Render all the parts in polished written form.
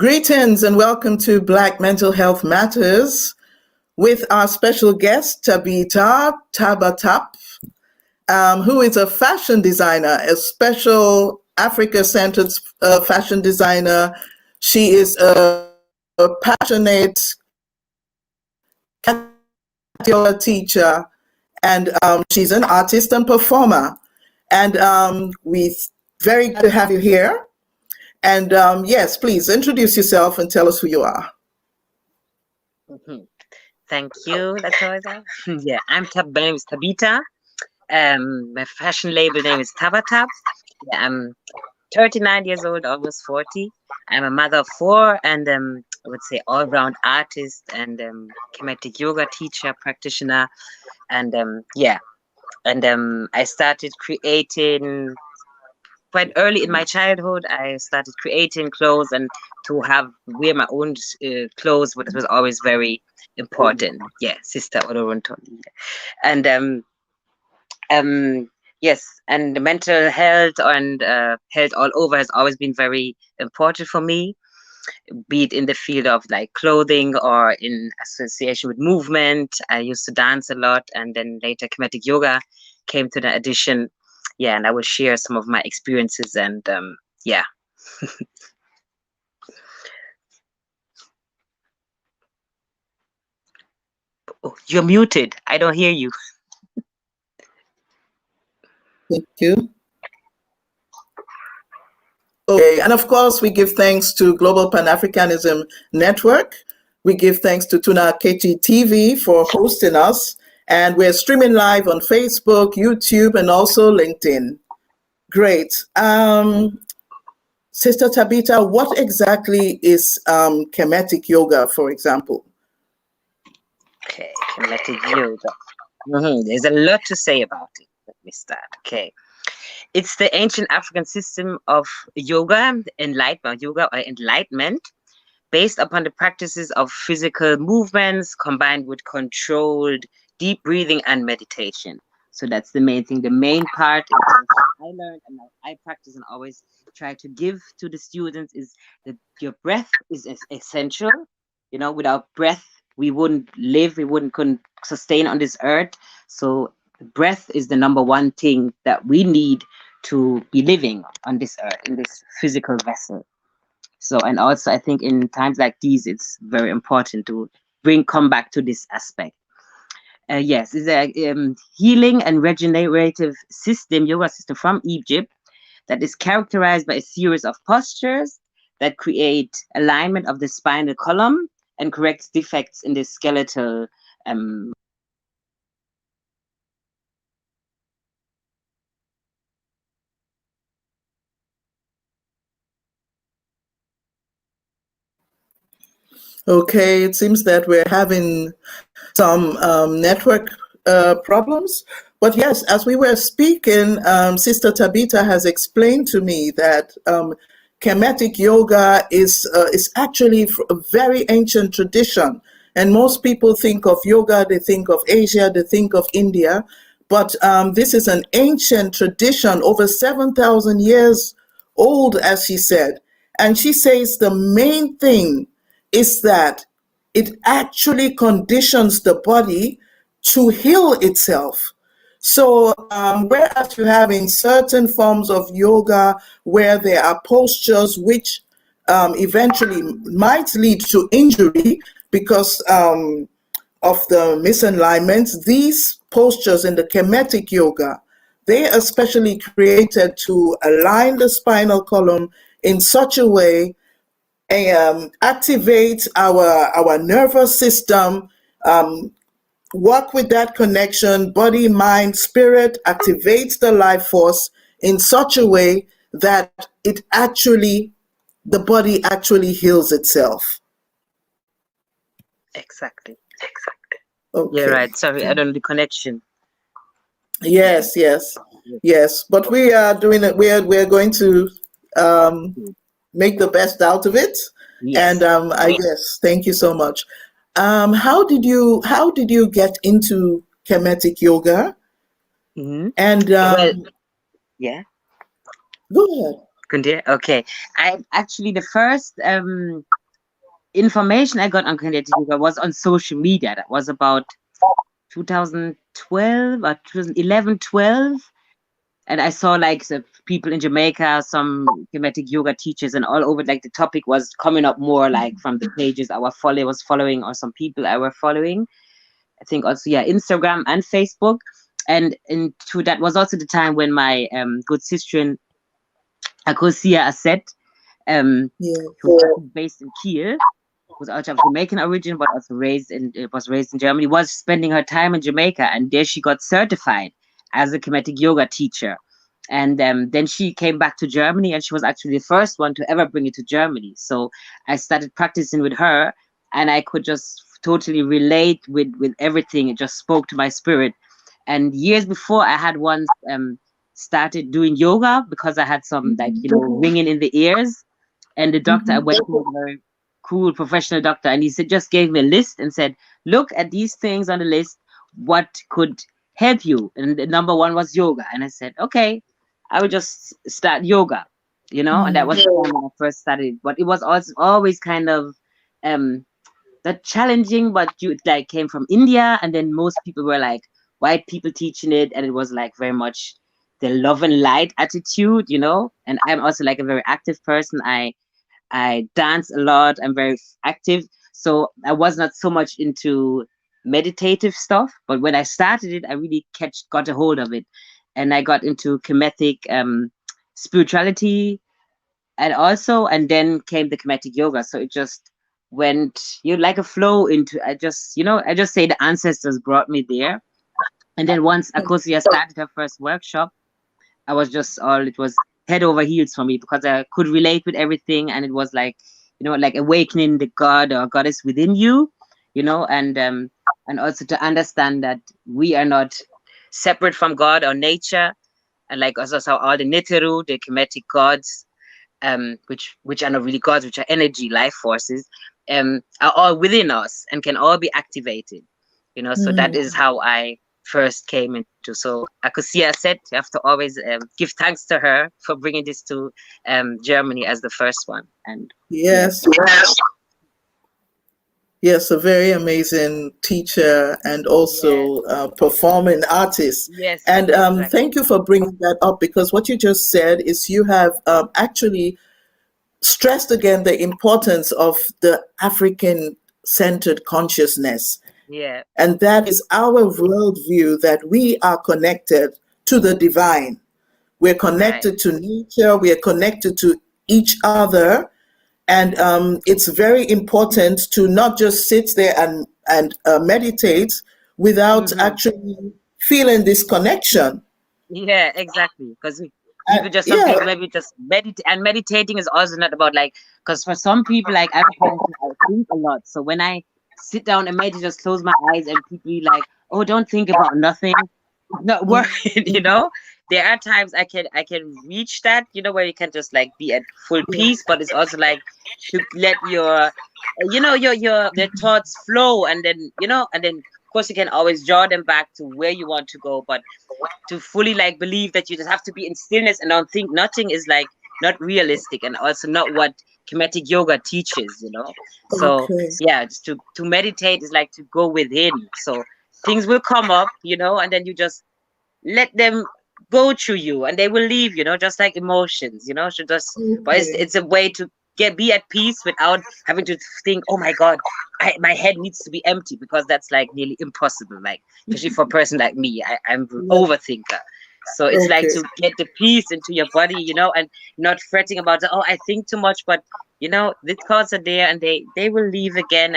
Greetings and welcome to Black Mental Health Matters with our special guest, Tabitha Tabatap, who is a fashion designer, a special Africa-centered fashion designer. She is a passionate yoga teacher, and she's an artist and performer. And we're very glad to have you here. And yes, please introduce yourself and tell us who you are. Thank you, Latoya. Yeah, my name is Tabitha. My fashion label name is Tabatap. Yeah, I'm 39 years old, almost 40. I'm a mother of 4 and I would say all-round artist and Kemetic Yoga teacher, practitioner. And I started creating quite early in my childhood. I started creating clothes and to wear my own clothes, which was always very important. Yeah, Sista Oloruntoyin. And yes, and the mental health and health all over has always been very important for me, be it in the field of like clothing or in association with movement. I used to dance a lot, and then later Kemetic Yoga came to the addition. Yeah, and I will share some of my experiences and yeah. Oh, you're muted. I don't hear you. Thank you. Okay, and of course, we give thanks to Global Pan-Africanism Network. We give thanks to Tuna Kechi TV for hosting us. And we're streaming live on Facebook, YouTube, and also LinkedIn. Great. Sister Tabitha, what exactly is Kemetic Yoga, for example? Okay, Kemetic Yoga. There's a lot to say about it. Let me start. Okay. It's the ancient African system of yoga, enlightenment, based upon the practices of physical movements combined with controlled deep breathing and meditation. So that's the main thing. The main part I learned and I practice and always try to give to the students is that your breath is essential. You know, without breath, we wouldn't live, couldn't sustain on this earth. So breath is the number one thing that we need to be living on this earth, in this physical vessel. So, and also I think in times like these, it's very important to come back to this aspect. Yes, it's a healing and regenerative system, yoga system from Egypt that is characterized by a series of postures that create alignment of the spinal column and corrects defects in the skeletal Okay, it seems that we're having some network problems. But yes, as we were speaking, Sister Tabitha has explained to me that Kemetic Yoga is actually a very ancient tradition. And most people think of yoga, they think of Asia, they think of India. But this is an ancient tradition, over 7,000 years old, as she said. And she says the main thing is that it actually conditions the body to heal itself. So whereas you're having certain forms of yoga where there are postures which eventually might lead to injury because of the misalignments, these postures in the Kemetic Yoga, they are specially created to align the spinal column in such a way activate our nervous system, work with that connection, body, mind, spirit, activates the life force in such a way that the body actually heals itself. Exactly. Okay. Yeah, right. Sorry, I don't know the connection. Yes. But we are doing it. We're going to make the best out of it. Yes. And I guess thank you so much. How did you get into Kemetic Yoga? Mm-hmm. And well, yeah. Go ahead. Kundir? Okay. I actually, the first information I got on Kemetic Yoga was on social media. That was about 2012 or 2011, 12. And I saw like the people in Jamaica, some Kemetic Yoga teachers, and all over. Like the topic was coming up more like from the pages I was following, or some people I were following. I think also, yeah, Instagram and Facebook. And into that was also the time when my good sister Akosia Asset, who was based in Kiel, was also of Jamaican origin, but also was raised in Germany, was spending her time in Jamaica, and there she got certified as a Kemetic Yoga teacher. And then she came back to Germany, and she was actually the first one to ever bring it to Germany. So I started practicing with her, and I could just totally relate with everything. It just spoke to my spirit. And years before, I had once started doing yoga because I had some like ringing in the ears, and the doctor I went to was a very cool professional doctor, and he said, just gave me a list and said, look at these things on the list, what could help you? And the number one was yoga. And I said, okay, I will just start yoga, and that was the time when I first started. But it was also always kind of that challenging, but it like came from India, and then most people were like white people teaching it, and it was like very much the love and light attitude, and I'm also like a very active person. I dance a lot. I'm very active. So I was not so much into meditative stuff, but when I started it, I really got a hold of it. And I got into Kemetic spirituality, and then came the Kemetic Yoga. So it just went, like a flow into, I just say the ancestors brought me there. And then once Akosia started her first workshop, I was just it was head over heels for me, because I could relate with everything, and it was like, like awakening the god or goddess within you, and also to understand that we are not separate from God or nature, and like also how all the Neteru, the Kemetic gods, which are not really gods, which are energy, life forces, are all within us and can all be activated, So that is how I first came into. So Akosia said you have to always give thanks to her for bringing this to Germany as the first one. And yes, a very amazing teacher and also performing artist. Yes, And exactly. thank you for bringing that up, because what you just said is you have actually stressed again the importance of the African-centered consciousness. Yeah. And that is our worldview, that we are connected to the divine. We're connected to nature. We are connected to each other. And it's very important to not just sit there and meditate without actually feeling this connection. Yeah, exactly. Because people just, some people maybe just meditate, and meditating is also not about like, because for some people, like I think a lot. So when I sit down and meditate, just close my eyes, and people be like, oh, don't think about nothing, not worried, There are times I can reach that, where you can just like be at full peace, but it's also like to let your the thoughts flow, and then of course you can always draw them back to where you want to go, but to fully like believe that you just have to be in stillness and don't think nothing is like not realistic, and also not what Kemetic Yoga teaches, So yeah, just to meditate is like to go within. So things will come up, and then you just let them go through you, and they will leave, just like emotions, so just, but it's a way to be at peace without having to think, oh my God, my head needs to be empty, because that's like nearly impossible, like especially for a person like me. I'm an overthinker. So it's like to get the peace into your body, and not fretting about, oh, I think too much, but the thoughts are there, and they will leave again,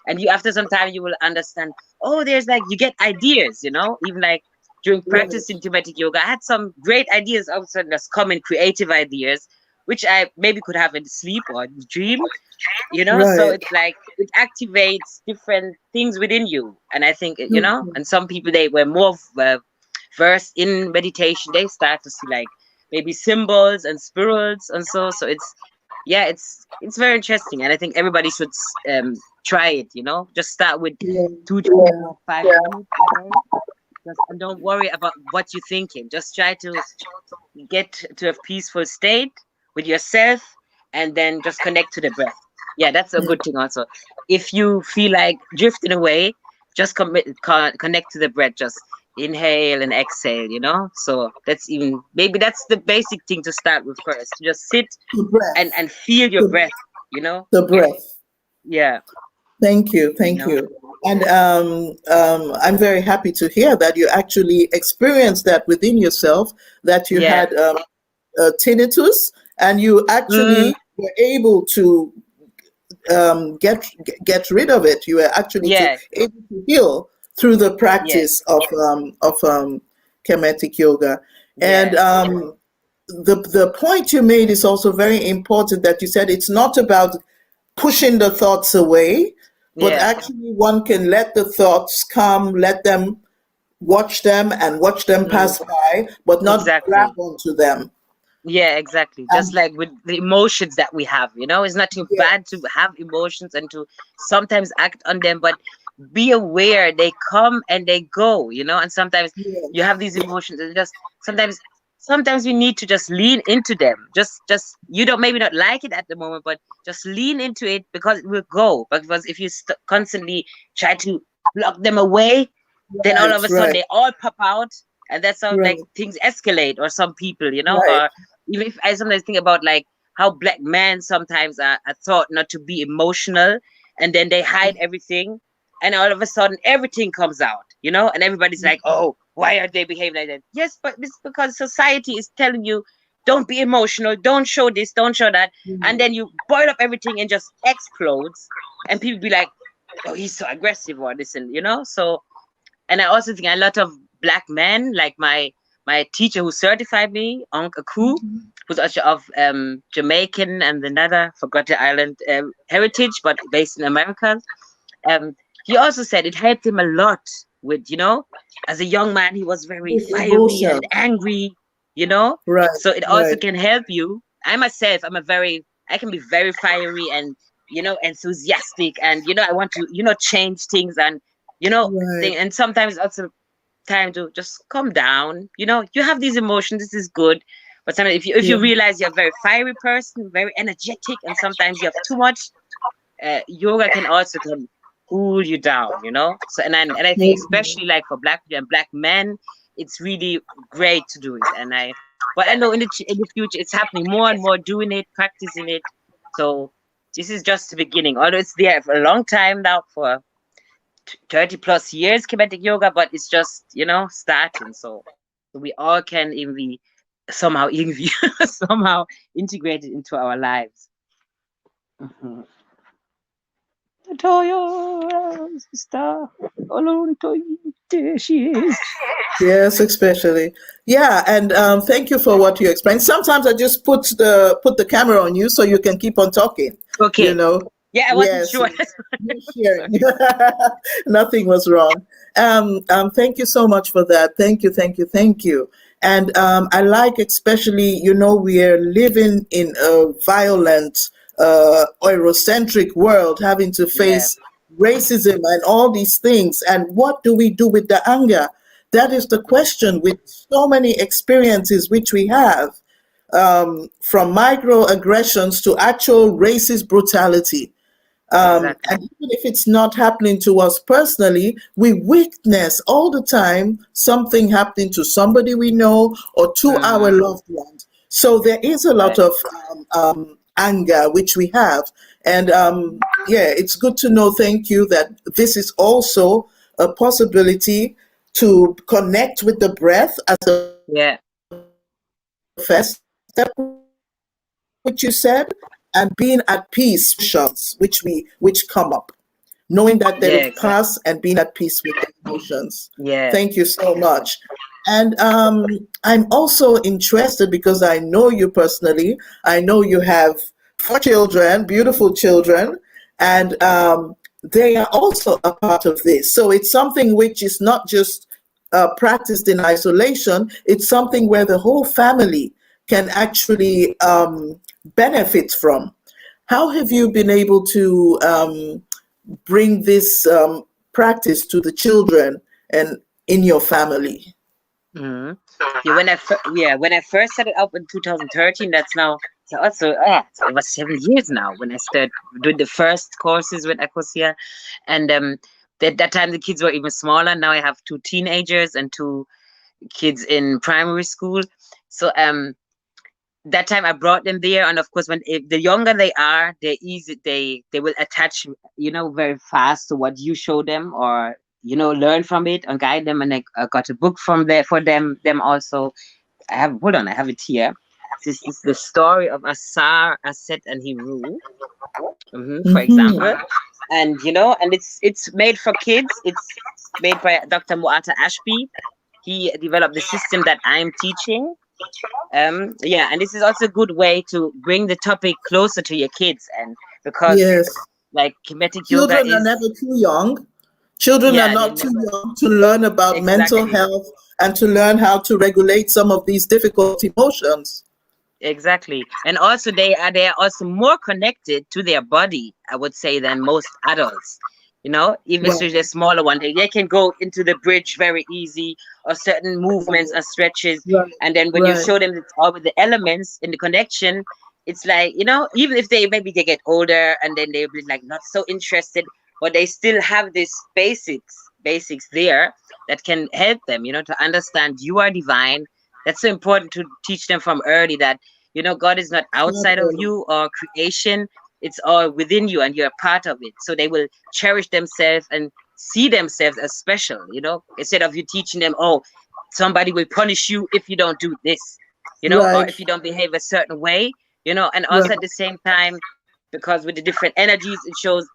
and you, after some time, you will understand, oh, there's like, you get ideas, even like during practicing Kemetic Yoga, I had some great ideas all of a sudden just come in, creative ideas, which I maybe could have in sleep or in dream, So it's like it activates different things within you, and I think and some people, they were more versed in meditation, they start to see like maybe symbols and spirals, and so it's very interesting, and I think everybody should try it. Just start with 2 to 5 minutes. And don't worry about what you're thinking. Just try to get to a peaceful state with yourself, and then just connect to the breath. Yeah, that's a good thing also. If you feel like drifting away, just connect to the breath. Just inhale and exhale, you know? So maybe that's the basic thing to start with first. Just sit The breath. and feel your breath, you know? The breath. Yeah. Thank you. Thank you. And I'm very happy to hear that you actually experienced that within yourself, that you had tinnitus, and you actually were able to get rid of it. You were actually able to heal through the practice of Kemetic Yoga. And the point you made is also very important, that you said it's not about pushing the thoughts away, but actually one can let the thoughts come, let them watch them pass by, but not grab onto them. Yeah, exactly. Just like with the emotions that we have, you know, it's nothing bad to have emotions and to sometimes act on them, but be aware they come and they go, you know, and sometimes you have these emotions and just sometimes we need to just lean into them. Just you don't maybe not like it at the moment, but just lean into it, because it will go. Because if you constantly try to block them away, then all of a sudden they all pop out, and that's how like things escalate. Or some people, you know, or even if I sometimes think about like how black men sometimes are thought not to be emotional, and then they hide everything, and all of a sudden everything comes out, you know, and everybody's like, oh, why are they behaving like that? Yes, but it's because society is telling you, don't be emotional, don't show this, don't show that, and then you boil up everything and just explodes, and people be like, oh, he's so aggressive or this, and you know. So, and I also think a lot of black men, like my teacher who certified me, Uncle Aku, who's also of Jamaican and another, forgot the island, heritage, but based in America. He also said it helped him a lot with, you know, as a young man, he was very fiery and angry, you know. So it also can help you. I myself, I can be very fiery and, you know, enthusiastic, and, you know, I want to, you know, change things, and, you know, and sometimes also time to just calm down. You know, you have these emotions, this is good, but sometimes if you realize you're a very fiery person, very energetic, and sometimes you have too much, yoga can also cool you down, you know. So and I think especially like for black people and black men, it's really great to do it. But I know in the future it's happening more and more, doing it, practicing it. So this is just the beginning, although it's there for a long time now, for 30 plus years, Kemetic Yoga, but it's just, you know, starting. So we all can somehow somehow integrate it into our lives. Sista, Oloruntoyin, there she is. Yes, especially. Yeah, and thank you for what you explained. Sometimes I just put the camera on you so you can keep on talking. Okay. You know. Yeah, I wasn't sure. Nothing was wrong. Thank you so much for that. Thank you. And I like, especially, you know, we are living in a violent, Eurocentric world, having to face racism and all these things. And what do we do with the anger? That is the question, with so many experiences which we have, from microaggressions to actual racist brutality. And even if it's not happening to us personally, we witness all the time something happening to somebody we know or to our loved ones. So there is a lot of anger which we have. And it's good to know, thank you, that this is also a possibility to connect with the breath as a first step, which you said, and being at peace, which come up, knowing that they will pass, and being at peace with the emotions. Thank you so much. And I'm also interested, because I know you personally. I know you have 4 children, beautiful children, and they are also a part of this. So it's something which is not just practiced in isolation. It's something where the whole family can actually benefit from. How have you been able to bring this practice to the children and in your family? Yeah, when I first set it up in 2013, that's now So also, it's over 7 years now when I started doing the first courses with Ecosia, and that time the kids were even smaller. Now I have 2 teenagers and 2 kids in primary school. So that time I brought them there, and of course, if the younger they are, they're easy. They will attach, very fast to what you show them, or learn from it and guide them. And I got a book from there for them also. I have it here. This is the story of Asar, Aset, and Hiru, for example. And and it's made for kids. It's made by Dr. Muata Ashby. He developed the system that I'm teaching. And this is also a good way to bring the topic closer to your kids, and because like Kemetic Yoga children are never too young. Children are not too young to learn about mental health and to learn how to regulate some of these difficult emotions. Exactly. And also they are also more connected to their body, I would say, than most adults. Even especially the smaller one, they can go into the bridge very easy, or certain movements or stretches. And then when you show them all with the elements in the connection, it's like, even if they get older and then they'll be like not so interested, but they still have this basics there that can help them, to understand you are divine. That's so important to teach them from early, that, God is not outside of you or creation. It's all within you and you're a part of it. So they will cherish themselves and see themselves as special, instead of you teaching them, oh, somebody will punish you if you don't do this, or if you don't behave a certain way, and also at the same time, because with the different energies, it shows,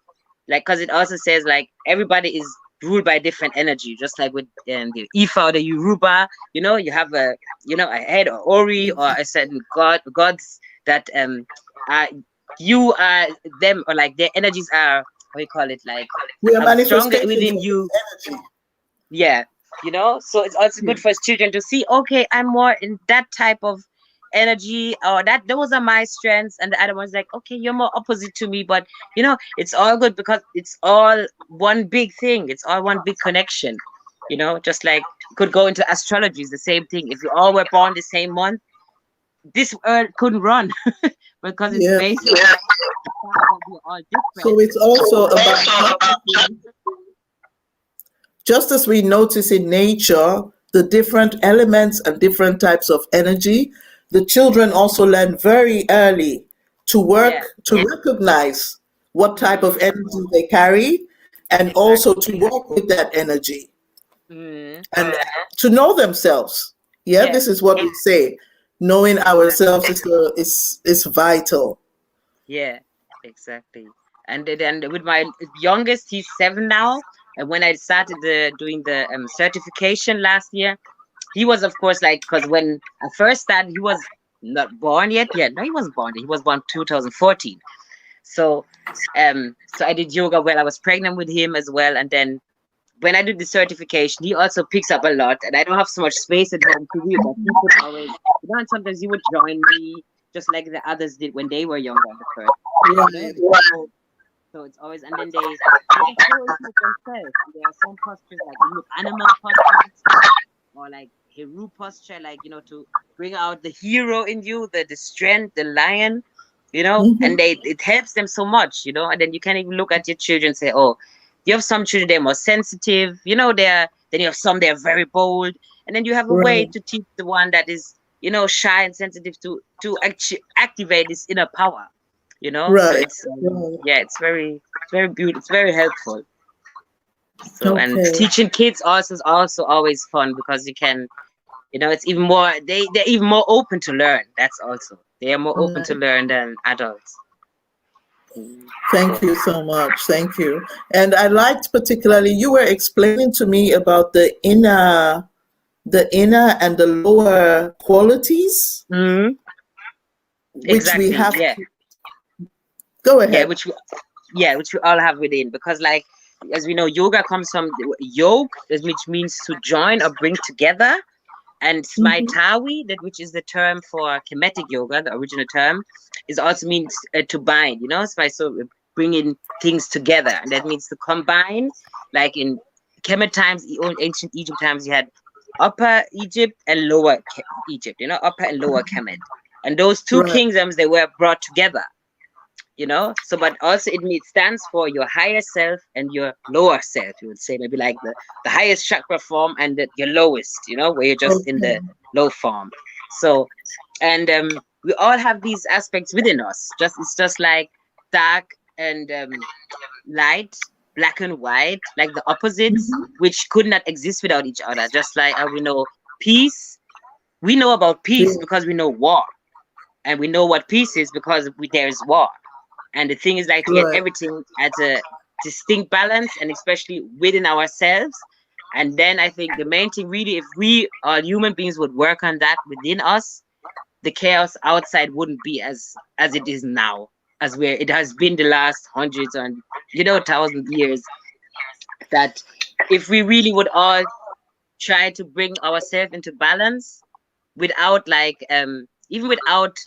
like, because it also says, like, everybody is ruled by different energy, just like with the Ifa or the Yoruba, you have a head or Ori or a certain gods that you are them, or like their energies are, how you call it, like stronger within you. So it's also good for children to see, okay, I'm more in that type of energy, or that those are my strengths, and the other one's like, okay, you're more opposite to me, but it's all good because it's all one big thing, it's all one big connection. Just like could go into astrology, is the same thing. If you all were born the same month, this earth couldn't run because it's based on we're all different. So it's also about, just as we notice in nature the different elements and different types of energy, the children also learn very early to work, to recognize what type of energy they carry, and also to work with that energy, and to know themselves. This is what we say. Knowing ourselves is vital. Yeah, exactly. And then with my youngest, he's 7 now. And when I started doing the certification last year, he was, of course, like, because when I first started, he was not born yet. No, he wasn't born. He was born 2014. So I did yoga while I was pregnant with him as well. And then when I did the certification, he also picks up a lot. And I don't have so much space at home to do, but he could always, and sometimes he would join me, just like the others did when they were younger at first. So it's always, and then they go into themselves. There are some postures like animal postures, or like Heru posture, like, to bring out the hero in you, the strength, the lion, and it helps them so much, and then you can even look at your children and say, oh, you have some children, they're more sensitive, then you have some, they're very bold, and then you have a way to teach the one that is, shy and sensitive to actually activate this inner power, So it's, it's very beautiful, it's very helpful. So and teaching kids also is also always fun, because you can, it's even more, they're even more open to learn. That's also, they are more open to learn than adults. Thank you so much. Thank you. And I liked particularly, you were explaining to me about the inner and the lower qualities, which we have. Go ahead. Which we all have within, because, like, as we know, yoga comes from yog, which means to join or bring together, and Smai Tawi, which is the term for Kemetic Yoga, the original term, is also means to bind. So bringing things together, and that means to combine. Like in Kemet times, ancient Egypt times, you had Upper Egypt and Lower Egypt. Upper and Lower Kemet, And those two Right. kingdoms, they were brought together, you know. So, but also it stands for your higher self and your lower self. You would say maybe like the highest chakra form and your lowest, you know, where you're just in Okay. the low form. So, and we all have these aspects within us. It's just like dark and light, black and white, like the opposites, which could not exist without each other. Just like we know peace. We know about Yeah. peace because we know war, and we know what peace is because there is war. And the thing is like to get Right. everything at a distinct balance, and especially within ourselves. And then I think the main thing really, if we all human beings would work on that within us, the chaos outside wouldn't be as it is now, as where it has been the last hundreds and thousand years. That if we really would all try to bring ourselves into balance without like even without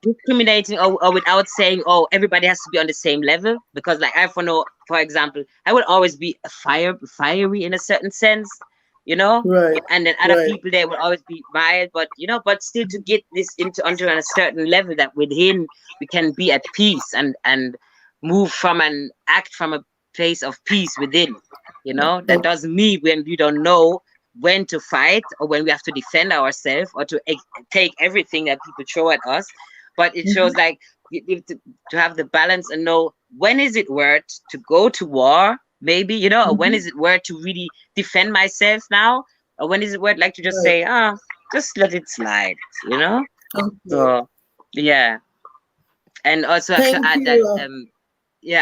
discriminating or without saying, oh, everybody has to be on the same level, because like for example, I would always be fiery in a certain sense, you know, Right. and then other Right. people there would always be mild, but but still to get this onto a certain level that within we can be at peace and move from and act from a place of peace within, that doesn't mean when we don't know when to fight or when we have to defend ourselves or to take everything that people throw at us. But it shows like you need to have the balance and know when is it worth to go to war, maybe, or when is it worth to really defend myself now, or when is it worth like to just Right. say, just let it slide, Okay. So yeah. And also I have to Thank add that you.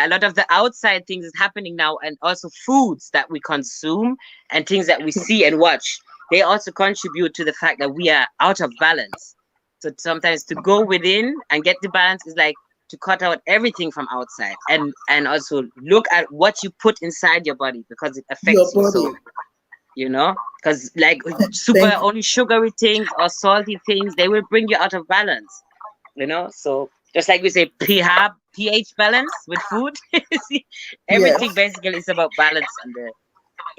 a lot of the outside things is happening now, and also foods that we consume and things that we see and watch, they also contribute to the fact that we are out of balance. So sometimes to go within and get the balance is like to cut out everything from outside and also look at what you put inside your body, because it Your affects you. body. So because like super Thank only sugary things or salty things, they will bring you out of balance. So just like we say pH balance with food. See, everything Yes. basically is about balance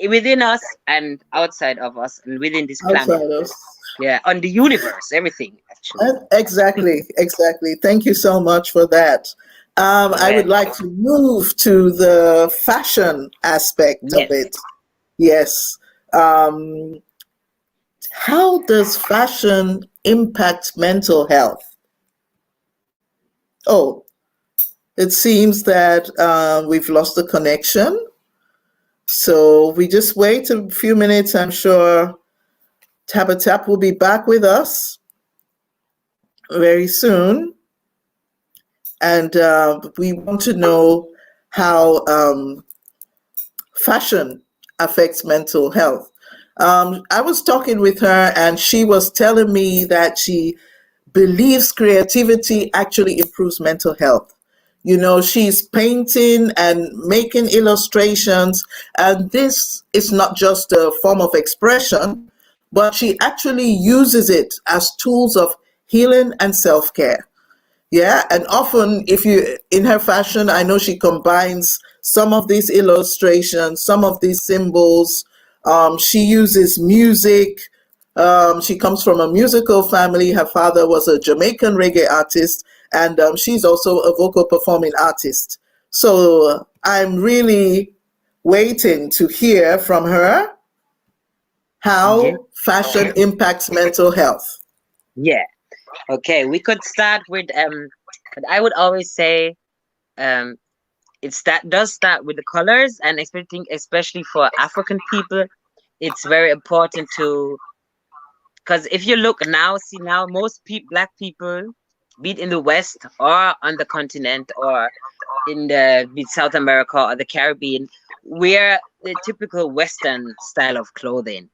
within us and outside of us and within this planet. Outside us. Yeah, on the universe, everything actually. Exactly. Exactly. Thank you so much for that. I Yeah. would like to move to the fashion aspect of Yes. it. Yes. Um, how does fashion impact mental health? Oh, it seems that we've lost the connection. So we just wait a few minutes. I'm sure Tabatap will be back with us very soon. And we want to know how fashion affects mental health. I was talking with her, and she was telling me that she believes creativity actually improves mental health. She's painting and making illustrations, and this is not just a form of expression, but she actually uses it as tools of healing and self care. Yeah, and often, if you in her fashion, I know she combines some of these illustrations, some of these symbols. She uses music. She comes from a musical family. Her father was a Jamaican reggae artist, and she's also a vocal performing artist. So I'm really waiting to hear from her Yeah. how fashion impacts mental health. Yeah. Okay. We could start with but I would always say um does start with the colors, and especially for African people, it's very important to, because if you look now, see now most black people, be it in the West or on the continent or in South America or the Caribbean, wear the typical Western style of clothing,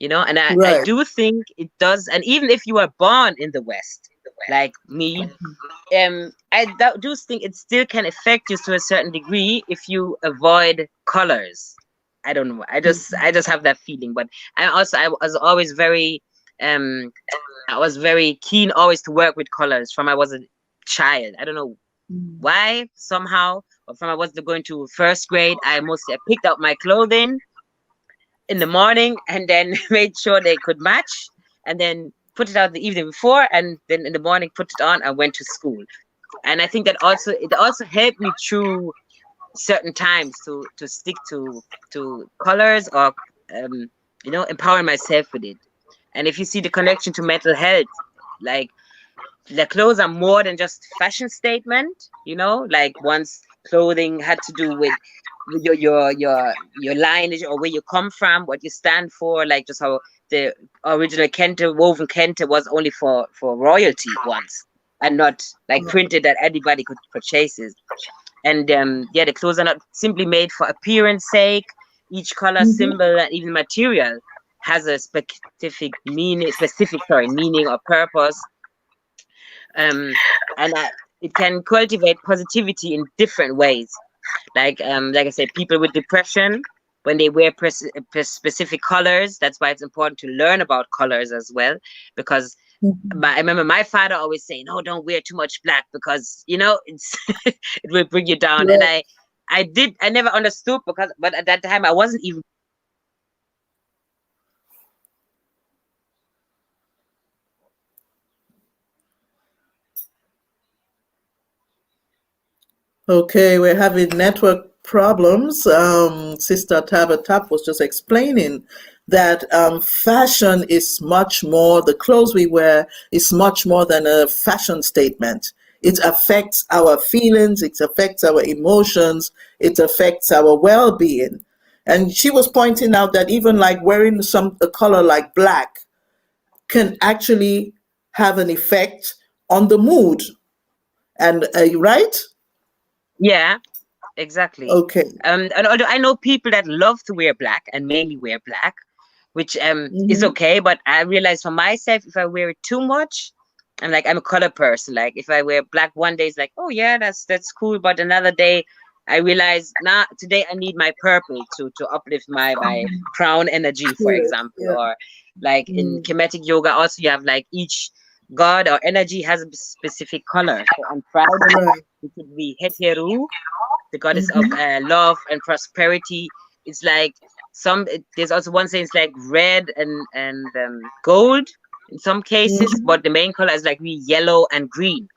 and I Right. do think it does. And even if you are born in the West, like me, do think it still can affect you to a certain degree if you avoid colors. I don't know. I just have that feeling. But I was always very um I was very keen always to work with colors from I was a child. I don't know why, somehow, or from I was going to first grade, I picked out my clothing in the morning and then made sure they could match. And then put it out the evening before, and then in the morning put it on and went to school. And I think that it also helped me through certain times to stick to colors, or empower myself with it. And if you see the connection to mental health, like the clothes are more than just fashion statement, like once clothing had to do with your lineage, or where you come from, what you stand for, like just how the original woven kente was only for royalty once, and not like printed that anybody could purchase it. And the clothes are not simply made for appearance sake. Each color, symbol, and even material has a specific meaning or purpose. And it can cultivate positivity in different ways. Like I said, people with depression, when they wear specific colors, that's why it's important to learn about colors as well. Because I remember my father always saying, "No, don't wear too much black, because it's it will bring you down." Yeah. And I never understood, but at that time I wasn't even. Okay, we're having network problems. Sister Tabatap was just explaining that fashion is much more, the clothes we wear is much more than a fashion statement. It affects our feelings, it affects our emotions, it affects our well-being. And she was pointing out that even like wearing a color like black can actually have an effect on the mood. And right? Yeah, exactly. Okay. And although I know people that love to wear black and mainly wear black, which is okay, but I realize for myself, if I wear it too much, I'm a color person. Like if I wear black one day, it's like, oh yeah, that's cool, but another day I realize, today I need my purple to uplift my crown energy, for example. Yeah. Or like in Kemetic Yoga, also you have like each god or energy has a specific color. So on Friday, it could be Heteru, the goddess of love and prosperity. It's like there's also one saying it's like red and gold in some cases, but the main color is like really yellow and green,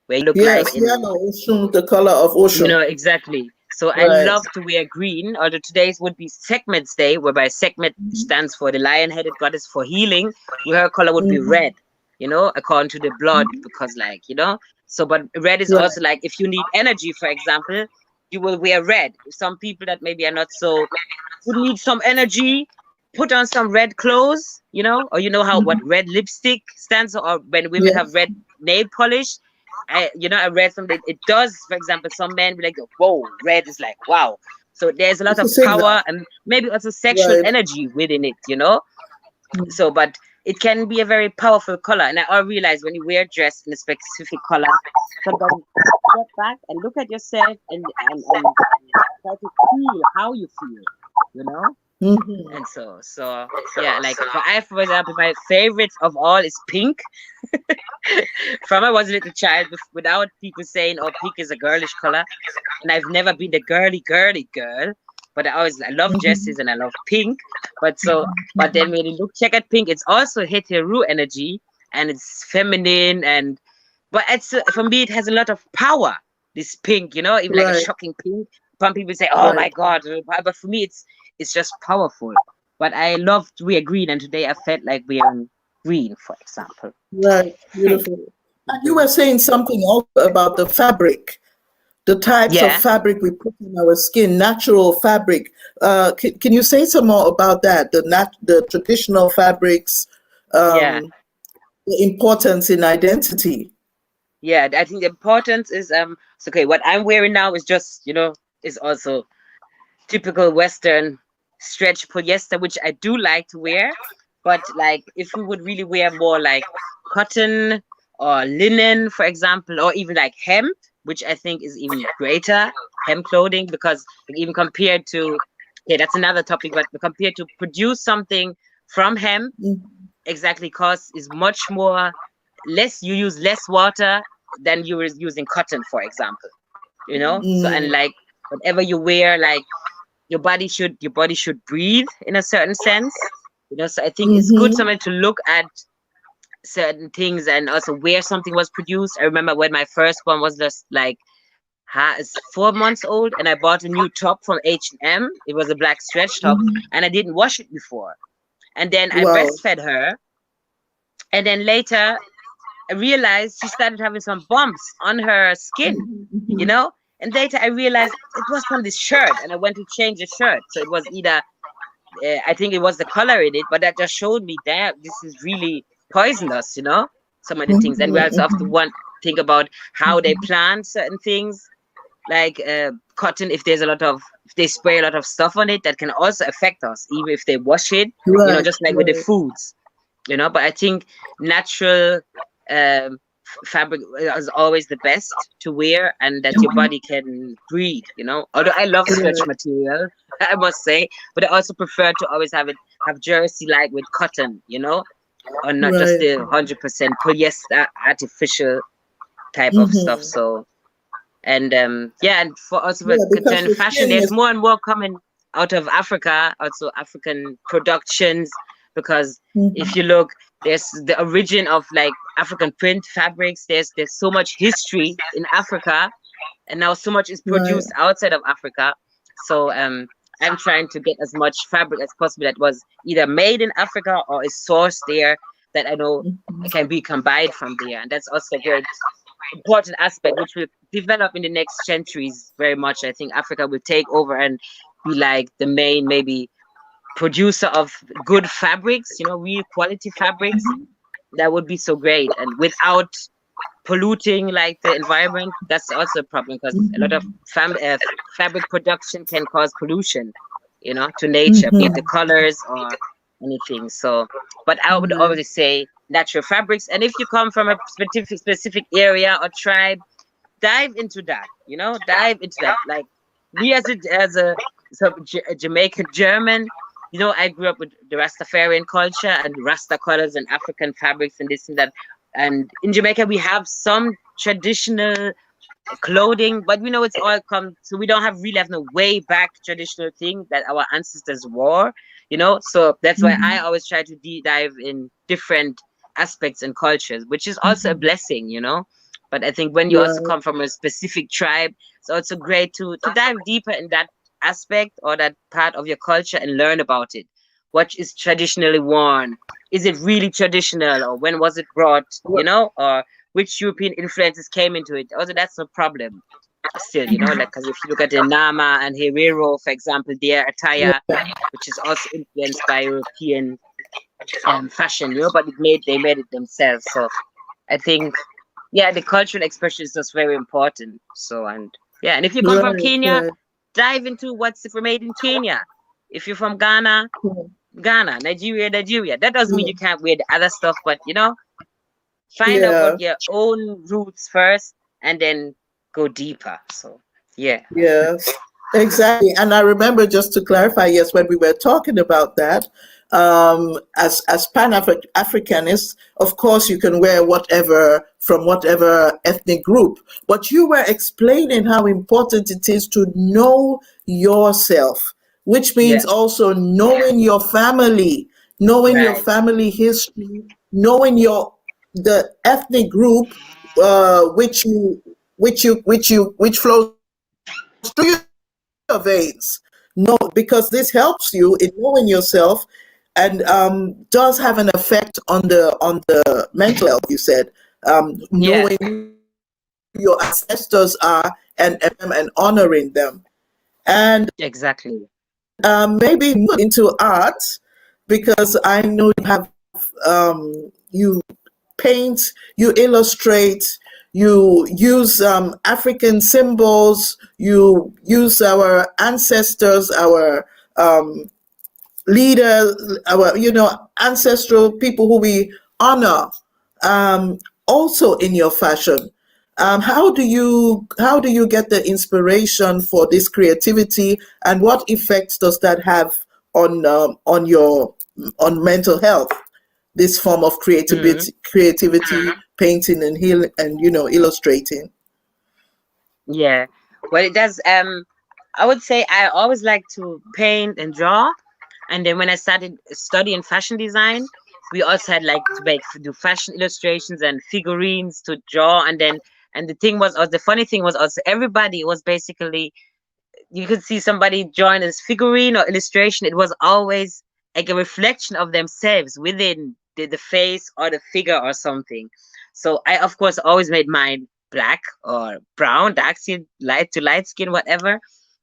where you look Yes, like yellow, Oshun, the color of Oshun. exactly. So I Right. love to wear green, although today's would be Sekhmet's day, whereby Sekhmet stands for the lion-headed goddess for healing, where her color would be red, according to the blood, because so, but red is also like, if you need energy, for example, you will wear red. Some people that maybe are not so, would need some energy, put on some red clothes, or how what red lipstick stands for, or when women have red nail polish. I read something. It does, for example, some men be like, "Whoa, red is like wow." So there's a lot of power and maybe also sexual energy within it, So, but it can be a very powerful color. And I realize when you wear dress in a specific color, sometimes step back and look at yourself and try to feel how you feel, And so yeah, like for example, my favorites of all is pink. From I was a little child, without people saying, "Oh, pink is a girlish color," and I've never been the girly girl. But I love dresses and I love pink. But then when you check at pink, it's also hetero energy and it's feminine, but it's for me it has a lot of power. This pink, even like a shocking pink. Some people say, "Oh my God," but for me it's just powerful. But I love to wear green, and today I felt like wearing green, for example. Right, beautiful. And you were saying something also about the fabric, the types of fabric we put in our skin, natural fabric. Can you say some more about that? The traditional fabrics, the importance in identity. Yeah, I think the importance is so okay, what I'm wearing now is just, is also typical Western stretch polyester, which I do like to wear. But like if we would really wear more like cotton or linen, for example, or even like hemp, which I think is even greater, hemp clothing, because like, even compared to, that's another topic, but compared to produce something from hemp, exactly, cost is much more less. You use less water than you were using cotton, for example. So, and like whatever you wear, like your body should breathe in a certain sense. So I think it's good something to look at certain things and also where something was produced. I remember when my first one was just like 4 months old, and I bought a new top from H&M. It was a black stretch top, and I didn't wash it before. And then I Wow. breastfed her, and then later I realized she started having some bumps on her skin, you know. And later I realized it was from this shirt, and I went to change the shirt. So it was either I think it was the color in it, but that just showed me that this is really poisonous, you know, some of the things. And we also have to think about how they plant certain things, like cotton. If they spray a lot of stuff on it, that can also affect us, even if they wash it, you know, just like with the foods, you know. But I think natural fabric is always the best to wear, and that your body can breathe, you know. Although I love stretch material, I must say, but I also prefer to always have jersey like with cotton, you know, or not just the 100% polyester artificial type of stuff. So, and yeah, and for also concerning fashion, there's more and more coming out of Africa, also African productions, because if you look, there's the origin of like African print fabrics. There's so much history in Africa, and now so much is produced outside of Africa. So I'm trying to get as much fabric as possible that was either made in Africa or is sourced there, that I know can be combined from there. And that's also a very important aspect which will develop in the next centuries very much. I think Africa will take over and be like the main maybe producer of good fabrics, you know, real quality fabrics. That would be so great, and without polluting like the environment. That's also a problem, because a lot of fabric production can cause pollution, you know, to nature, be it the colors or anything. So, but I would always say natural fabrics, and if you come from a specific area or tribe, dive into that, you know, dive into that. Like me as a Jamaican German, you know, I grew up with the Rastafarian culture and Rasta colors and African fabrics and this and that. And in Jamaica, we have some traditional clothing, but we know it's all come, so we don't have no way back traditional thing that our ancestors wore, you know. So that's why I always try to dive in different aspects and cultures, which is also a blessing, you know. But I think when you also come from a specific tribe, it's also great to dive deeper in that aspect or that part of your culture and learn about it. What is traditionally worn? Is it really traditional, or when was it brought, you know, or which European influences came into it? Also, that's no problem still, you know, like, because if you look at the Nama and Herero, for example, their attire, which is also influenced by European fashion, you know, but they made it themselves. So I think, yeah, the cultural expression is just very important. So, and yeah, and if you come from Kenya, dive into what's made in Kenya. If you're from Ghana, Ghana, Nigeria. That doesn't mean you can't wear the other stuff, but you know, find out what your own roots first and then go deeper. So yeah. Yes, exactly. And I remember, just to clarify, yes, when we were talking about that, as Pan-Africanists, of course, you can wear whatever from whatever ethnic group. But you were explaining how important it is to know yourself, which means also knowing your family, knowing your family history, knowing the ethnic group which flows through your veins. No, because this helps you in knowing yourself, and does have an effect on the mental health. You said knowing who your ancestors are and honoring them, and exactly. Maybe move into art, because I know you have you paint, you illustrate, you use African symbols, you use our ancestors, our leaders, our ancestral people who we honor, also in your fashion. How do you get the inspiration for this creativity, and what effects does that have on your mental health? This form of creativity, painting and healing, and illustrating. Yeah. Well, it does. I would say I always like to paint and draw, and then when I started studying fashion design, we also had like to do fashion illustrations and figurines to draw, and the thing was, or the funny thing was also, everybody was basically, you could see somebody join as figurine or illustration. It was always like a reflection of themselves within the face or the figure or something. So I, of course, always made mine black or brown, dark skin, light to light skin, whatever,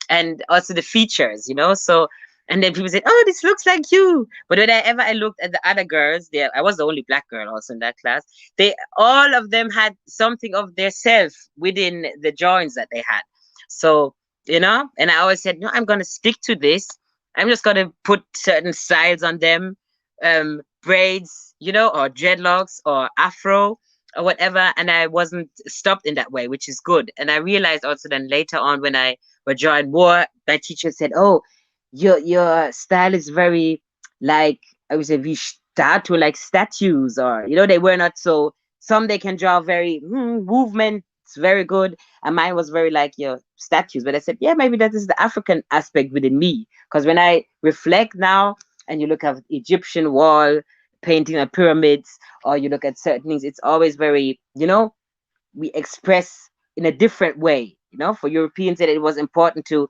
and also the features, So, and then people said, "Oh, this looks like you." But whenever I looked at the other girls, there, I was the only black girl also in that class. They, all of them had something of their self within the drawings that they had. So, and I always said, no, I'm going to stick to this. I'm just going to put certain styles on them, braids, or dreadlocks or afro or whatever. And I wasn't stopped in that way, which is good. And I realized also then later on when I were drawing more, my teacher said, "Oh, your style is very like, I would say, we start to like statues, or, they were not so, some they can draw very movement. It's very good. And mine was very like your statues." But I said, yeah, maybe that is the African aspect within me. Because when I reflect now and you look at Egyptian wall painting of pyramids, or you look at certain things, it's always very, we express in a different way. For Europeans, that it was important to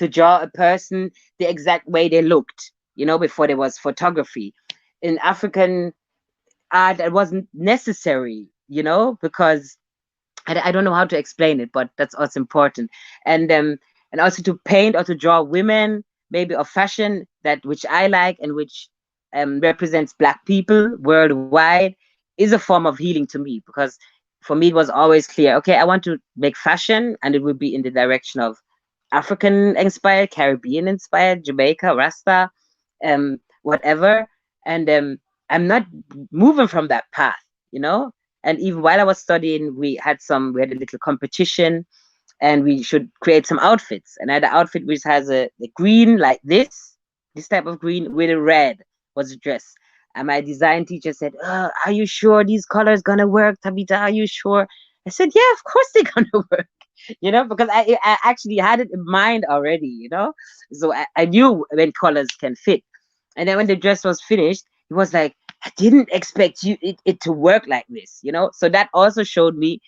draw a person the exact way they looked, before there was photography. In African art, it wasn't necessary, because I don't know how to explain it, but that's also important. And also to paint or to draw women, maybe of fashion, that which I like and which represents Black people worldwide, is a form of healing to me, because for me it was always clear, okay, I want to make fashion, and it will be in the direction of African inspired, Caribbean inspired, Jamaica, Rasta, whatever. And I'm not moving from that path. And even while I was studying, we had a little competition, and we should create some outfits. And I had an outfit which has a green like this type of green with a red was a dress. And my design teacher said, "Are you sure these colors gonna work, Tabitha? Are you sure?" I said, "Yeah, of course they're gonna work." Because I actually had it in mind already, So I knew when colors can fit. And then when the dress was finished, it was like, I didn't expect it to work like this, So that also showed me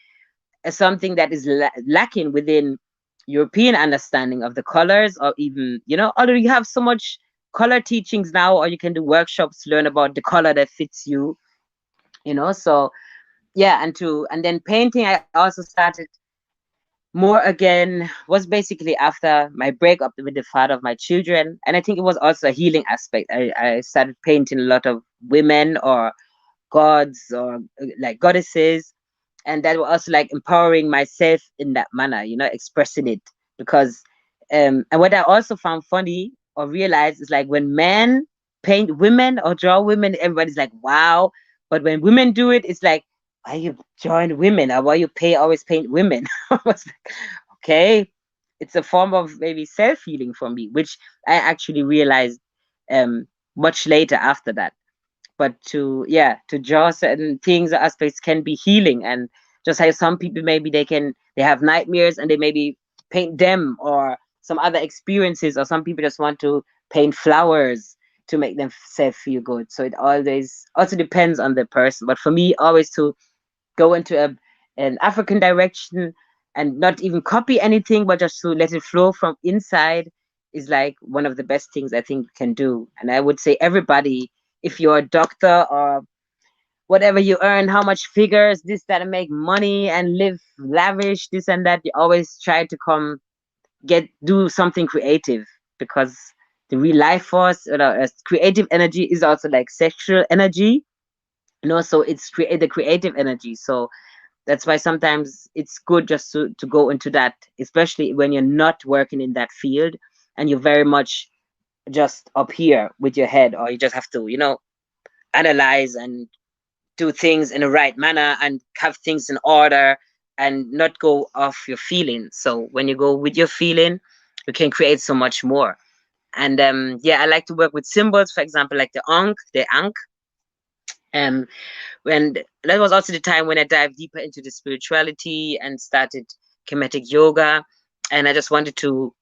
something that is lacking within European understanding of the colors, or even, although you have so much color teachings now, or you can do workshops to learn about the color that fits you, So yeah, and then painting, I also started more again, was basically after my breakup with the father of my children. And I think it was also a healing aspect. I started painting a lot of women or gods, or like goddesses, and that was also like empowering myself in that manner, expressing it. Because and what I also found funny or realized is, like, when men paint women or draw women, everybody's like, wow. But when women do it, it's like, why you drawing women, or why you always paint women? I was like, okay, it's a form of maybe self-healing for me, which I actually realized much later after that. But to draw certain things or aspects can be healing. And just like some people, maybe they have nightmares and they maybe paint them, or some other experiences, or some people just want to paint flowers to make themselves feel good. So it always also depends on the person. But for me, always to go into an African direction and not even copy anything, but just to let it flow from inside, is like one of the best things I think you can do. And I would say everybody, if you're a doctor or whatever you earn, how much figures, this, that, and make money and live lavish, this and that, you always try to do something creative, because the real life force, creative energy is also like sexual energy, so it's the creative energy. So that's why sometimes it's good just to go into that, especially when you're not working in that field and you're very much just up here with your head, or you just have to, analyze and do things in the right manner and have things in order and not go off your feeling. So when you go with your feeling, you can create so much more. And I like to work with symbols, for example, like the Ankh. When that was also the time when I dived deeper into the spirituality and started Kemetic Yoga, and I just wanted to,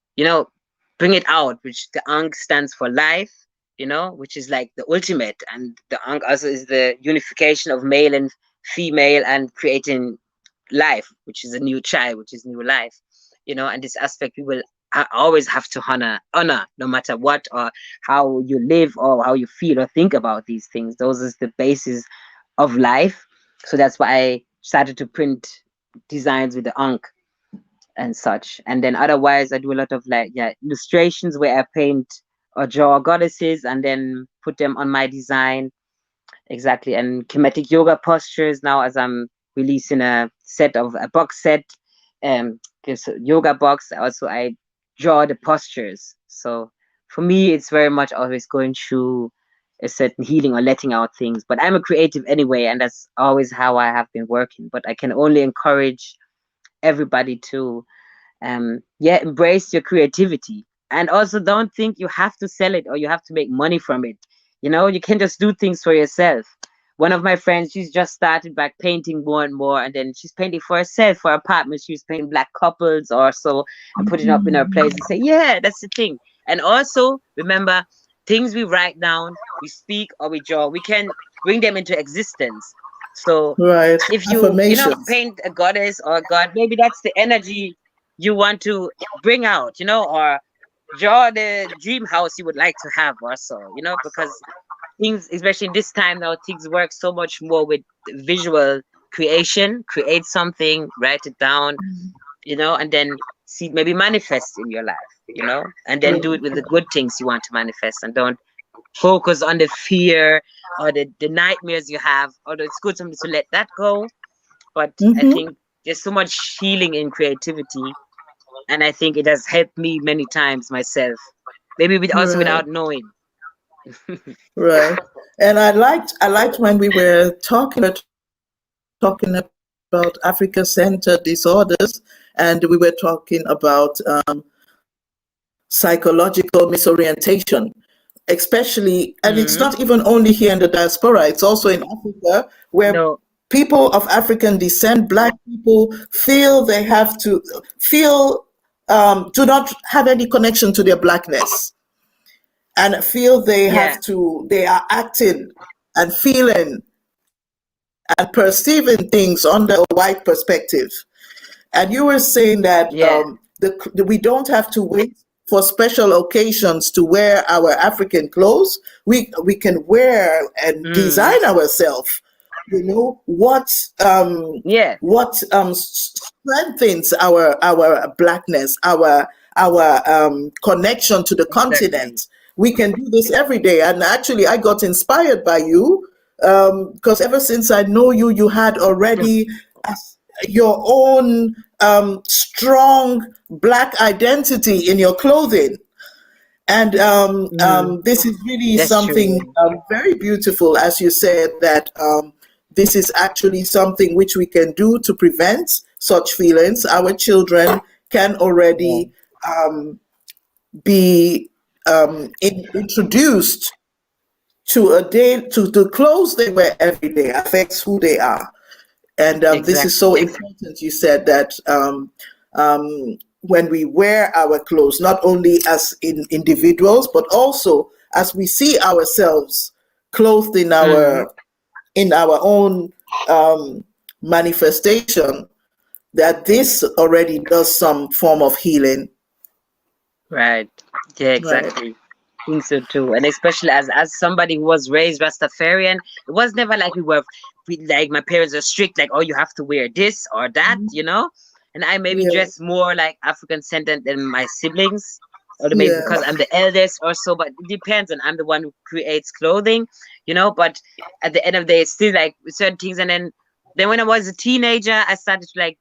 bring it out, which the Ankh stands for life, you know, which is like the ultimate. And the Ankh also is the unification of male and female and creating life, which is a new child, which is new life, you know. And this aspect we will always have to honor no matter what, or how you live or how you feel or think about these things. Those is the basis of life. So that's why I started to print designs with the Ankh and such. And then otherwise I do a lot of like illustrations where I paint or draw goddesses and then put them on my design. Exactly. And Kemetic Yoga postures now, as I'm releasing a box set, this yoga box. Also I draw the postures. So for me it's very much always going through a certain healing or letting out things. But I'm a creative anyway, and that's always how I have been working. But I can only encourage everybody to embrace your creativity, and also don't think you have to sell it or you have to make money from it. You know, you can just do things for yourself. One of my friends, she's just started back painting more and more, and then she's painting for herself, for her apartment. She's painting black couples or so and putting up in her place and say, yeah, that's the thing. And also remember, things we write down, we speak or we draw, we can bring them into existence. So Right. if you paint a goddess or a god, maybe that's the energy you want to bring out, you know, or draw the dream house you would like to have or so, you know, because things, especially this time now, things work so much more with visual creation. Create something, write it down, you know, and then see, maybe manifest in your life, you know, and then do it with the good things you want to manifest, and don't focus on the fear or the nightmares you have. Although it's good sometimes to let that go, but I think there's so much healing in creativity, and I think it has helped me many times myself, maybe also without knowing. Right. And I liked when we were talking about Africa-centered disorders, and we were talking about psychological misorientation, especially, and it's not even only here in the diaspora, it's also in Africa, where people of African descent, Black people, feel they have to do not have any connection to their Blackness, and feel they they are acting and feeling and perceiving things under a white perspective. And you were saying that we don't have to wait for special occasions to wear our African clothes. We can wear and design ourselves. You know what strengthens our Blackness, our connection to the continent. We can do this every day. And actually, I got inspired by you because ever since I know you, you had already your own strong Black identity in your clothing. And this is really something very beautiful, as you said, that this is actually something which we can do to prevent such feelings. Our children can already be introduced to the clothes they wear every day affects who they are. And this is so important. You said that when we wear our clothes, not only as individuals, but also as we see ourselves clothed in our own manifestation, that this already does some form of healing. Right. Yeah, exactly. Right. I think so too. And especially as somebody who was raised Rastafarian, it was never like like my parents are strict, like, oh, you have to wear this or that, you know? And I maybe dress more like African centered than my siblings, or maybe because I'm the eldest or so, but it depends, and I'm the one who creates clothing, you know. But at the end of the day, it's still like certain things. And then when I was a teenager, I started to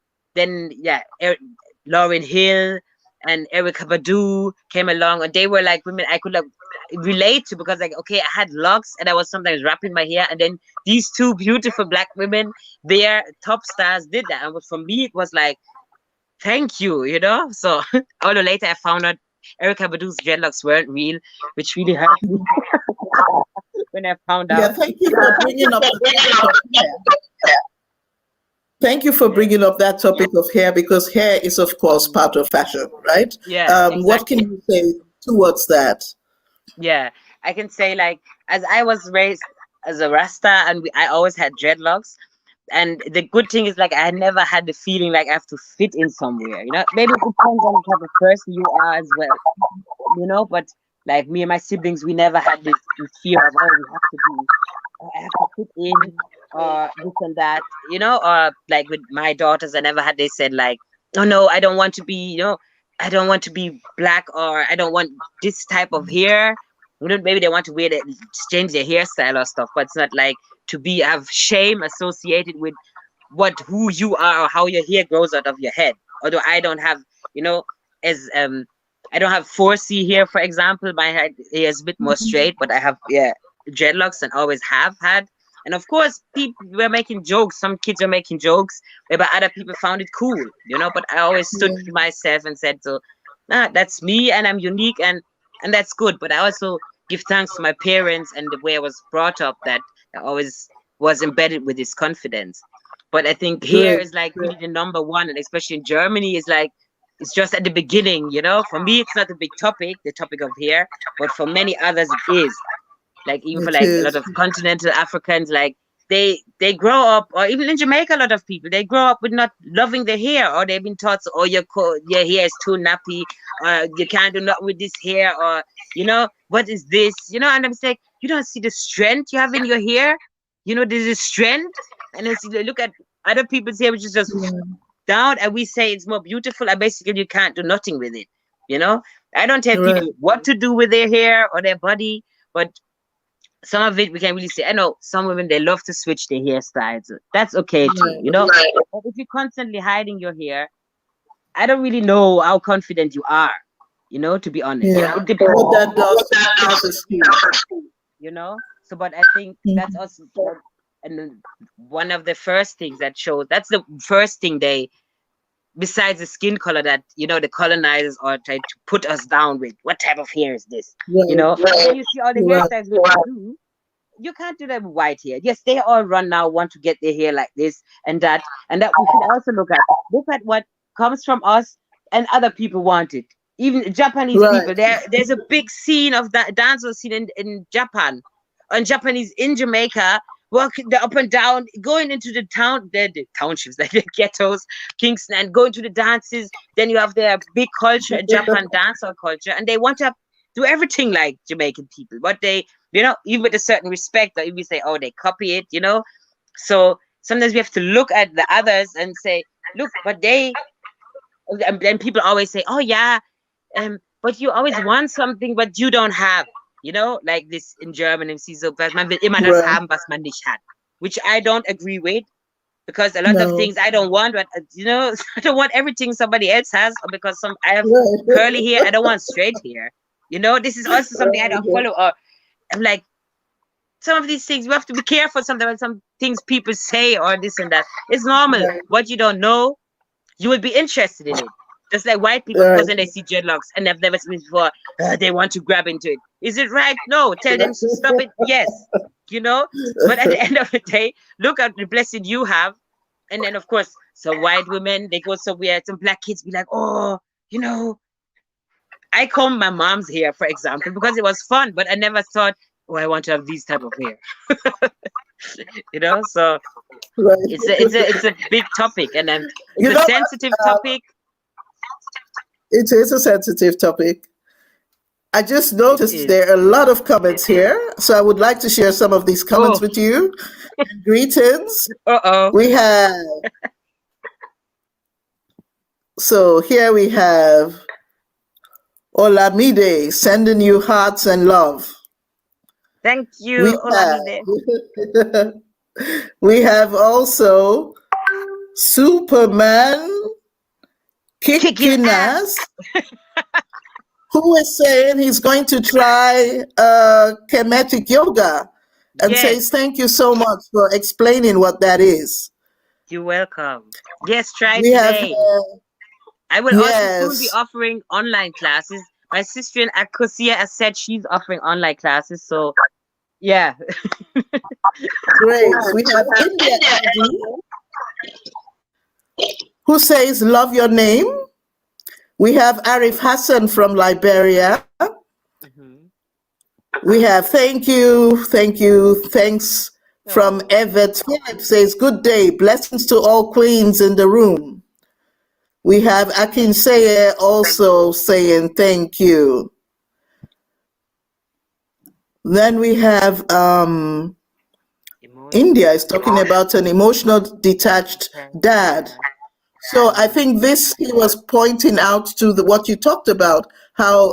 Lauryn Hill and Erykah Badu came along, and they were like women I could relate to, because like, okay, I had locks and I was sometimes wrapping my hair, and then these two beautiful Black women, their top stars, did that. And for me, it was like, thank you, you know. So although later I found out Erykah Badu's dreadlocks weren't real, which really hurt me when I found out. Yeah, thank you for bringing up Thank you for bringing up that topic of hair, because hair is, of course, part of fashion, right? Yeah. Exactly. What can you say towards that? Yeah. I can say like as I was raised as a Rasta and I always had dreadlocks. And the good thing is like I never had the feeling like I have to fit in somewhere. You know, maybe it depends on the type of person you are as well. You know, but like me and my siblings, we never had this fear of, oh, we have to be, oh, I have to fit in or this and that. You know, or like with my daughters, I never had. They said like, oh no, I don't want to be. You know, I don't want to be black or I don't want this type of hair. You know, maybe they want to wear that, change their hairstyle or stuff, but it's not like to be have shame associated with who you are or how your hair grows out of your head. Although I don't have, you know, as I don't have 4C here, for example. My hair is a bit more straight, but I have dreadlocks and always have had. And of course, people were making jokes. Some kids were making jokes, but other people found it cool, you know. But I always stood for myself and said, "So, nah, that's me, and I'm unique, and that's good." But I also give thanks to my parents and the way I was brought up that I always was embedded with this confidence. But I think here Right. is like really the number one, and especially in Germany, is like it's just at the beginning, you know. For me, it's not a big topic, the topic of hair, but for many others, it is. Like even for It like a lot is. of continental Africans, like they grow up, or even in Jamaica, a lot of people they grow up with not loving their hair, or they've been taught, oh, your hair is too nappy, or you can't do nothing with this hair, or you know what is this, you know. And I'm saying you don't see the strength you have in your hair, you know, there's a strength, and then you look at other people's hair, which is just down, and we say it's more beautiful, and basically you can't do nothing with it, you know. I don't tell Right. people what to do with their hair or their body, but some of it we can really say. I know some women they love to switch their hairstyles. That's okay too, you know. But if you're constantly hiding your hair, I don't really know how confident you are, you know, to be honest. Yeah. It depends, What that does to self-esteem. you know. So, but I think that's also and then one of the first things that shows that's the first thing they besides the skin color that you know the colonizers are trying to put us down with. What type of hair is this? You Right. know, when you see all the Right. hairstyles we do, you can't do that with white hair. Yes, they all run now, want to get their hair like this and that we should also look at. Look at what comes from us and other people want it. Even Japanese Right. people, there's a big scene of that dancehall scene in Japan, and Japanese in Jamaica, walking the up and down, going into the the townships, like the ghettos, Kingston, and going to the dances. Then you have their big culture, Japan dancehall culture, and they want to do everything like Jamaican people, but they you know, even with a certain respect, or if we say, oh, they copy it, you know. So sometimes we have to look at the others and say, look, but they, and then people always say, oh, yeah, but you always want something, but you don't have, you know, like this in German, and so, was man will immer das Right. haben, was man nicht hat, which I don't agree with. Because a lot of No. things I don't want, but you know, I don't want everything somebody else has, or because I have Right. curly hair, I don't want straight hair. You know, this is also something I don't follow. Or I'm like, some of these things we have to be careful sometimes. Some things people say or this and that. It's normal. Right. What you don't know, you will be interested in it. Just like white people, of Right. course, when they see dreadlocks and they've never seen it before, they want to grab into it. Is it right? No. Tell them to stop it. Yes. You know. But at the end of the day, look at the blessing you have. And then, of course, some white women they go somewhere. Some black kids be like, oh, you know, I combed my mom's hair, for example, because it was fun. But I never thought, oh, I want to have these type of hair. You know, so Right. it's a big topic, and then You it's know, a sensitive topic. it is a sensitive topic. I just It noticed is. there are a lot of comments here, so I would like to share some of these comments Oh, with you. Greetings. oh. We have, so here we have Olamide sending you hearts and love. Thank We you, have, Olamide. we have also Superman Kicking kicking ass. ass, who is saying he's going to try Kemetic Yoga and Yes, says thank you so much for explaining what that is. you're welcome. Yes, try We have, today. I will also soon be yes, offering online classes. My sister in Akosia has said she's offering online classes. So yeah. great. We have India Angie, who says love your name. We have Arif Hassan from Liberia. Mhm. We have thank you, thanks from Everett Phillips says, good day, blessings to all queens in the room. We have Akinseye also saying thank you. Then we have India is talking about an emotional detached dad. So I think this he was pointing out to what you talked about, how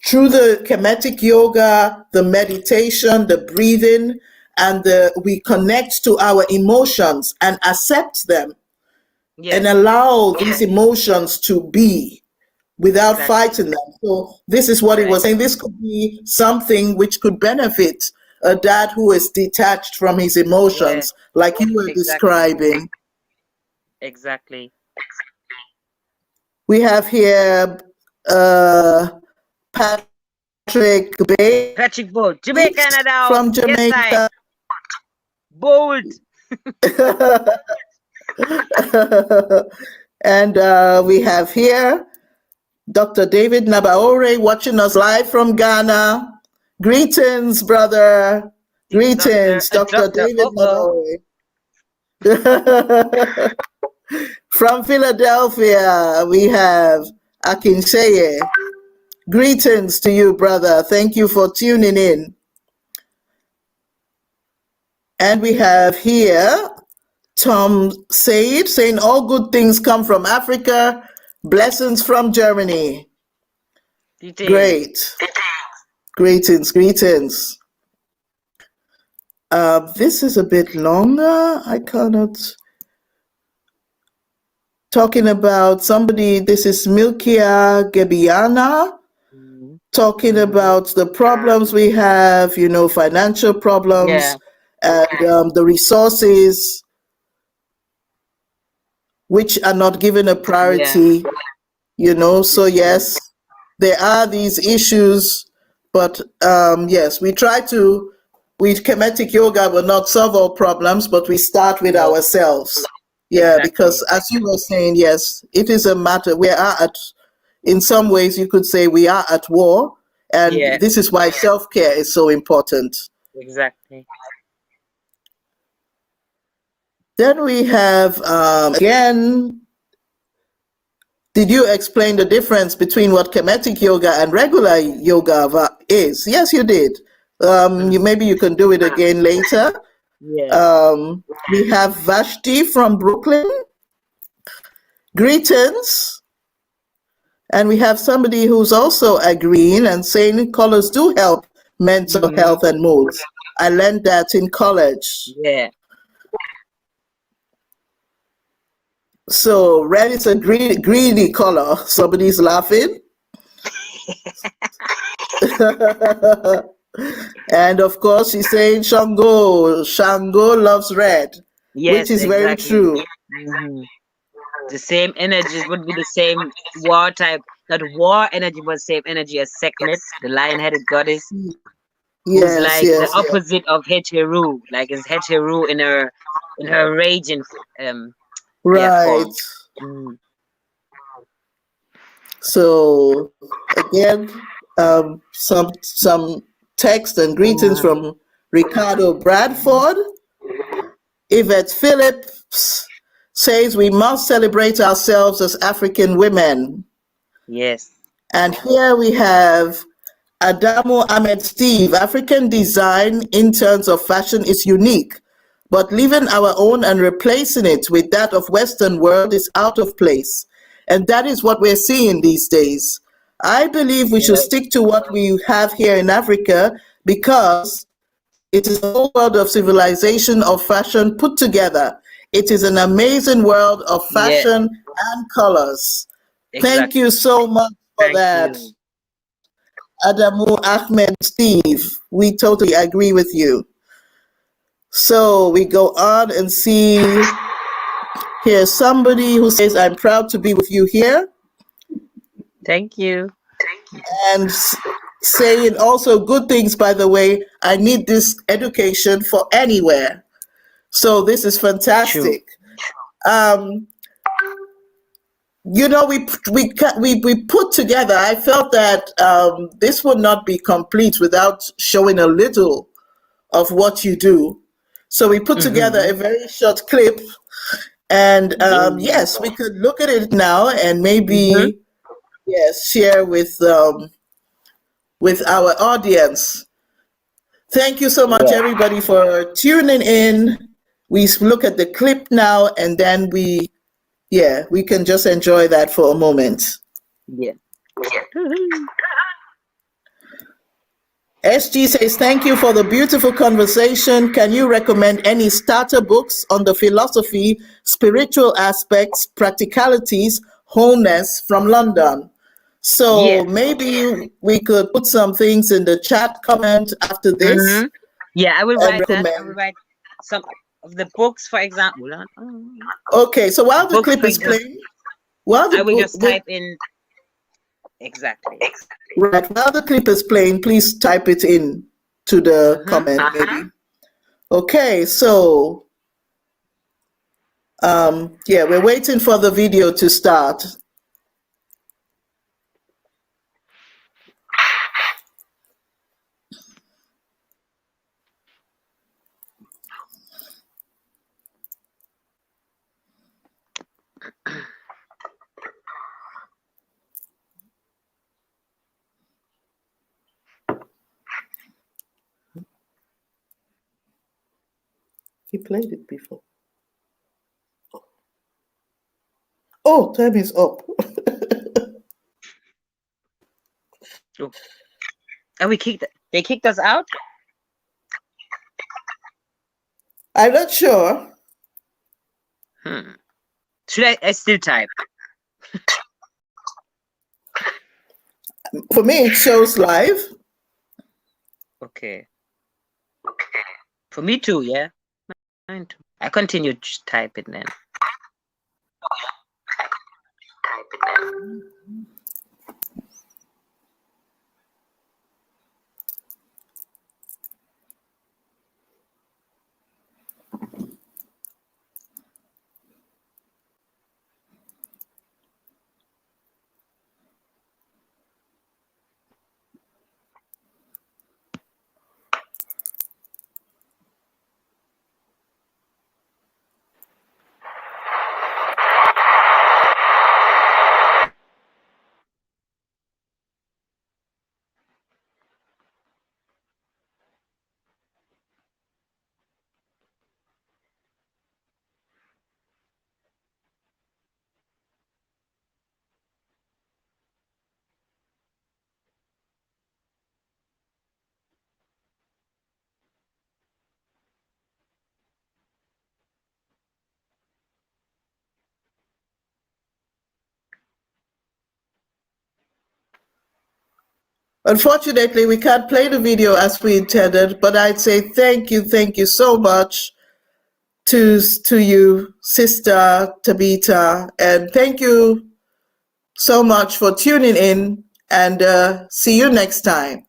through the Kemetic Yoga, the meditation, the breathing, and we connect to our emotions and accept them and allow these emotions to be without fighting them. So this is what he was saying. This could be something which could benefit a dad who is detached from his emotions, like you were describing. Exactly. We have here Patrick Bay. Patrick Bold, Jamaica in the house. From Jamaica. Yes, Bold. And we have here Dr. David Nabaore watching us live from Ghana. Greetings, brother. Greetings, Dr. David Nabaore. From Philadelphia, we have Akinseye. Greetings to you, brother. Thank you for tuning in. And we have here Tom Said saying, all good things come from Africa. Blessings from Germany. Great. Greetings. This is a bit longer. I cannot. Talking about somebody, this is Milkia Gebiana, talking about the problems we have, financial problems, and the resources which are not given a priority, so yes, there are these issues, but yes, we try to, with Kemetic Yoga, will not solve all problems, but we start with ourselves. Yeah, because as you were saying, yes, it is a matter, in some ways you could say we are at war, and this is why self-care is so important. Exactly. Then we have, again, did you explain the difference between what Kemetic Yoga and regular yoga is? Yes, you did. Maybe you can do it again later. We have Vashti from Brooklyn. Greetings. And we have somebody who's also agreeing and saying colors do help mental health and moods. I learned that in college. Yeah. So red is a greedy color. Somebody's laughing. And of course, she's saying Shango loves red, which is very true. The same energies would be the same war type. Not war energy, but same energy as Sekhmet, the lion-headed goddess, who's like the opposite of Heteru. Like it's Heteru in her raging form. So again, some text and greetings from Ricardo Bradford. Yvette Phillips says we must celebrate ourselves as African women. Yes. And here we have Adamo Ahmed Steve. African design in terms of fashion is unique, but leaving our own and replacing it with that of Western world is out of place. And that is what we're seeing these days. I believe we should stick to what we have here in Africa because it is a whole world of civilization, of fashion put together. It is an amazing world of fashion and colors. Thank you so much for that. Adamu Ahmed Steve, we totally agree with you. So we go on and see, here's somebody who says, I'm proud to be with you here. Thank you. And saying also good things, by the way, I need this education for anywhere. So this is fantastic. we put together. I felt that this would not be complete without showing a little of what you do. So we put together a very short clip, and yes, we could look at it now and maybe yes share with our audience. Thank you so much, everybody, for tuning in. We look at the clip now, and then we can just enjoy that for a moment. Yeah. SG says, thank you for the beautiful conversation. Can you recommend any starter books on the philosophy, spiritual aspects, practicalities, wholeness from London? So maybe we could put some things in the chat comment after this. Yeah, I will write that. I will write some of the books, for example. Okay, so while the clip is playing, I will just type in exactly. Right, while the clip is playing, please type it in to the comment, maybe. Okay, so yeah, we're waiting for the video to start. He played it before. Oh, time is up. And they kicked us out? I'm not sure. Should I still type? For me, it shows live. Okay. For me too, yeah. Mine too. I continue to type it then. Unfortunately, we can't play the video as we intended, but I'd say thank you so much to you, Sister Tabitha, and thank you so much for tuning in, and see you next time.